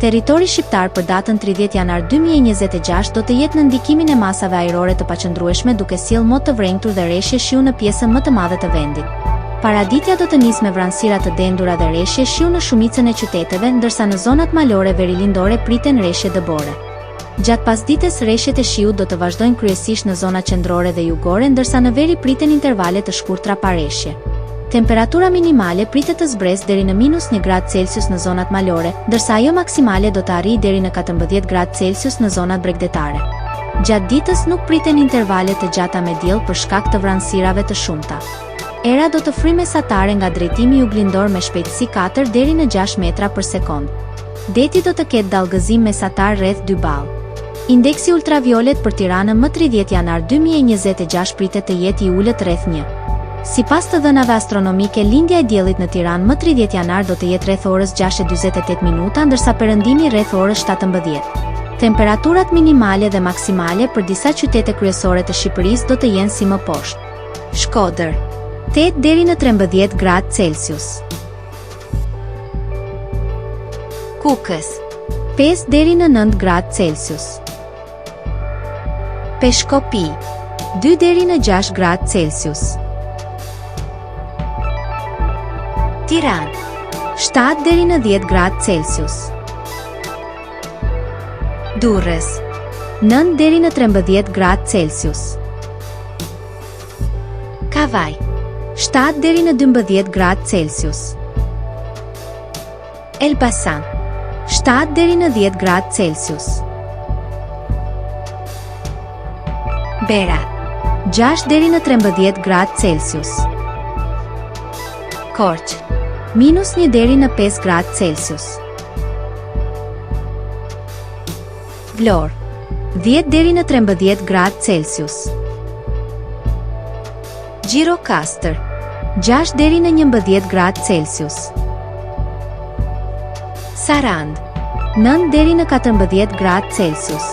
Territori shqiptar për datën 30 janar 2026 do të jetë në ndikimin e masave ajrore të paqëndrueshme duke sjellë mot të vrenjtur dhe reshje shiu në pjesën më të madhe të vendit. Paraditja do të nisë me vranësira të dendura dhe reshje shiu në shumicën e qyteteve, ndërsa në zonat malore verilindore priten reshje dëbore. Gjatë pasdites reshjet e shiut do të vazhdojnë kryesisht në zonat qendrore dhe jugore, ndërsa në veri priten intervale të shkurtra pa reshje. Temperatura minimale pritet të zbresë deri në -1 gradë Celsius në zonat malore, ndërsa ajo maksimale do të arrijë deri në 14 gradë Celsius në zonat bregdetare. Gjatë ditës nuk priten intervale të gjata me diell për shkak të vranësirave të shumta. Era do të fryjë mesatare nga drejtimi juglindor me shpejtësi 4 deri në 6 metra për sekond. Deti do të ketë dallgëzim mesatar rreth 2 ball. Indeksi ultraviolet për Tiranën më 30 janar 2026 pritet të jetë i ulët rreth 1. Sipas të dhënave astronomike, lindja e diellit në Tiranë më 30 janar do të jetë rreth orës 6:48 minuta, ndërsa perëndimi rreth orës 17. Temperaturat minimale dhe maksimale për disa qytete kryesore të Shqipërisë do të jenë si më poshtë. Shkodër 8 deri në 13 gradë Celsius. Kukës 5 deri në 9 gradë Celsius. Peshkopi 2 deri në 6 gradë Celsius. Tiranë 7 deri në 10 gradë Celsius. Durrës 9 deri në 13 gradë Celsius. Kavaj 7 deri në 12 gradë Celsius. Elbasan 7 deri në 10 gradë Celsius. Berat 6 deri në 13 gradë Celsius. Korçë -1 deri në 5 gradë Celsius. Vlorë 10 deri në 13 gradë Celsius. Gjirokastër 6 deri në 11 gradë Celsius. Sarandë 9 deri në 14 gradë Celsius.